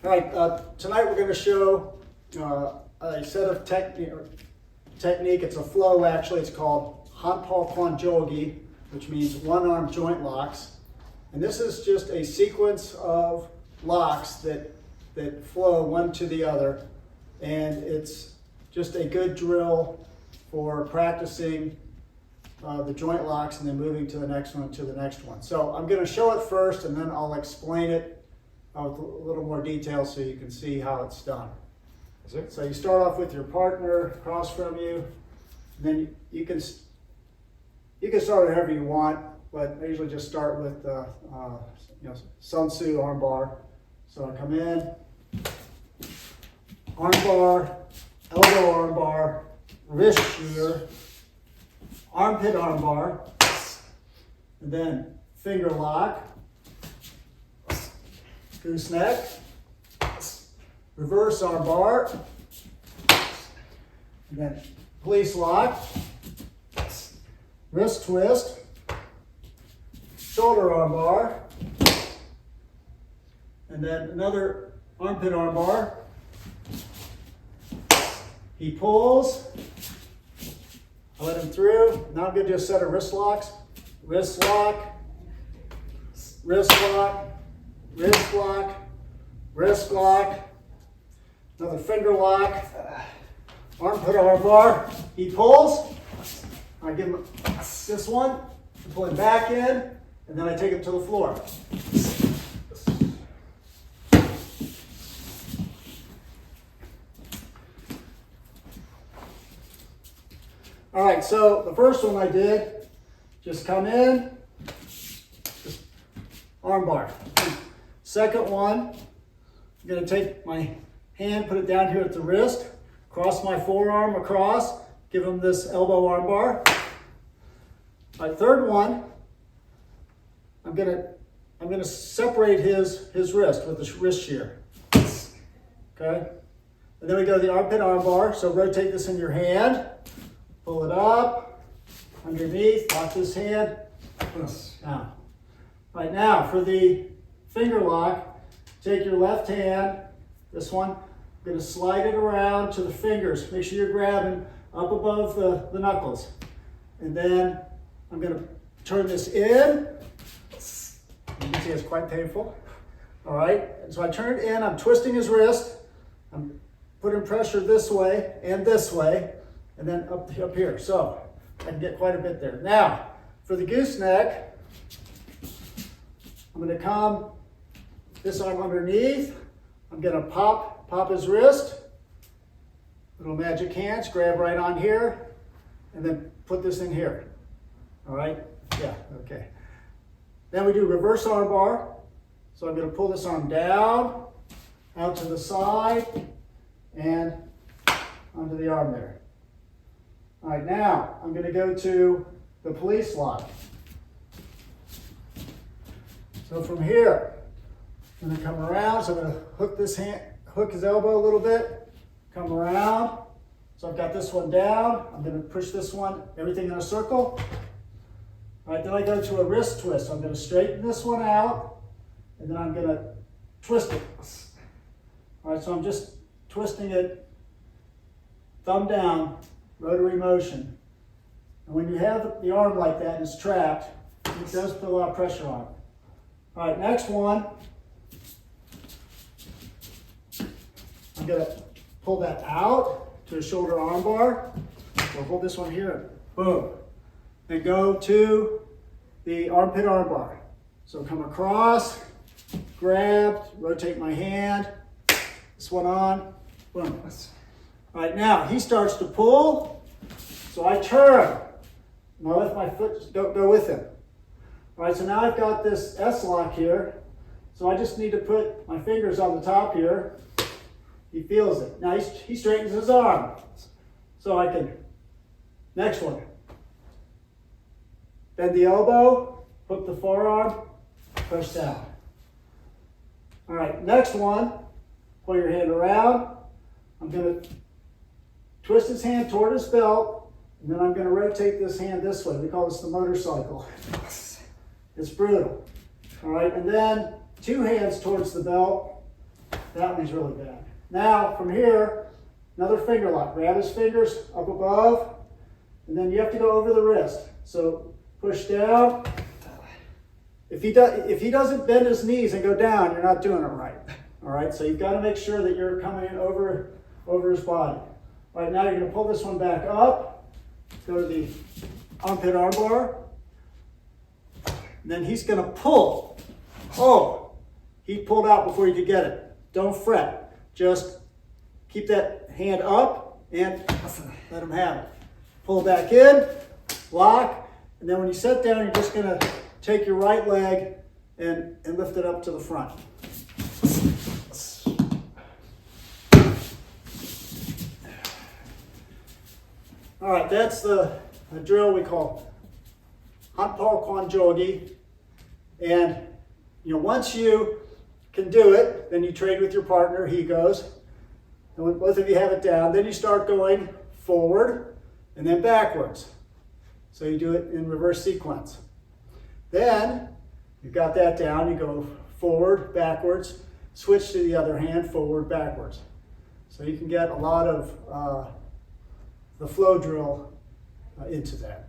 All right, tonight we're going to show a set of technique. It's a flow, actually. It's called Hanpal Kwanjogi, which means one-arm joint locks. And this is just a sequence of locks that flow one to the other. And it's just a good drill for practicing the joint locks and then moving to the next one to the next one. So I'm going to show it first, and then I'll explain it with a little more detail so you can see how it's done. So you start off with your partner across from you, and then you can start wherever you want, but I usually just start with Sun Tzu armbar. So I come in, armbar, elbow armbar, wrist shear, armpit armbar, and then finger lock, gooseneck, reverse armbar, and then police lock, wrist twist, shoulder armbar, and then another armpit armbar. He pulls, I let him through. Now I'm going to do a set of wrist locks. Wrist lock, wrist lock, wrist lock, wrist lock, another finger lock, armpit armbar. He pulls. I give him this one, pull him back in, and then I take him to the floor. All right, so the first one I did, just come in, just armbar. Second one, I'm going to take my hand, put it down here at the wrist, cross my forearm across, give him this elbow armbar. All right, third one, I'm going to separate his wrist with the wrist shear. Okay, and then we go to the armpit armbar. So rotate this in your hand. Pull it up, underneath, lock this hand, down. Right now, for the finger lock, take your left hand, this one, I'm going to slide it around to the fingers. Make sure you're grabbing up above the knuckles. And then I'm going to turn this in. You can see it's quite painful. All right, and so I turn it in, I'm twisting his wrist, I'm putting pressure this way and this way. And then up here. So I can get quite a bit there. Now, for the gooseneck, I'm going to come this arm underneath. I'm going to pop his wrist. Little magic hands, grab right on here, and then put this in here. All right? Yeah, okay. Then we do reverse arm bar. So I'm going to pull this arm down, out to the side, and onto the arm there. All right, now I'm going to go to the police lock. So from here, I'm going to come around. So I'm going to hook this hand, hook his elbow a little bit, come around. So I've got this one down. I'm going to push this one, everything in a circle. All right, then I go to a wrist twist. So I'm going to straighten this one out, and then I'm going to twist it. All right, so I'm just twisting it, thumb down, rotary motion. And when you have the arm like that and it's trapped, it does put a lot of pressure on it. All right, next one. I'm going to pull that out to a shoulder arm bar. So hold this one here. Boom. Then go to the armpit arm bar. So come across, grab, rotate my hand, this one on, boom. All right, now he starts to pull, so I turn, and I let my foot go with him. All right, so now I've got this S-lock here, so I just need to put my fingers on the top here. He feels it. Now he straightens his arm, so I can, next one. Bend the elbow, hook the forearm, push down. All right, next one, pull your hand around. I'm going to twist his hand toward his belt, and then I'm going to rotate this hand this way. We call this the motorcycle. It's brutal. All right, and then two hands towards the belt, That one's really bad. Now, from here, another finger lock. Grab his fingers up above, and then you have to go over the wrist. So push down. If he doesn't bend his knees and go down, you're not doing it right. All right, so you've got to make sure that you're coming in over his body. All right, now you're going to pull this one back up. Go to the armpit armbar. And then he's going to pull. Oh, he pulled out before you could get it. Don't fret. Just keep that hand up and let him have it. Pull back in, lock, and then when you sit down, you're just going to take your right leg and lift it up to the front. All right, that's a drill we call Hanpal Kwan Jogi. And once you can do it, then you trade with your partner, he goes. And when both of you have it down, then you start going forward and then backwards. So you do it in reverse sequence. Then you've got that down, you go forward, backwards, switch to the other hand, forward, backwards. So you can get a lot of the flow drill into that.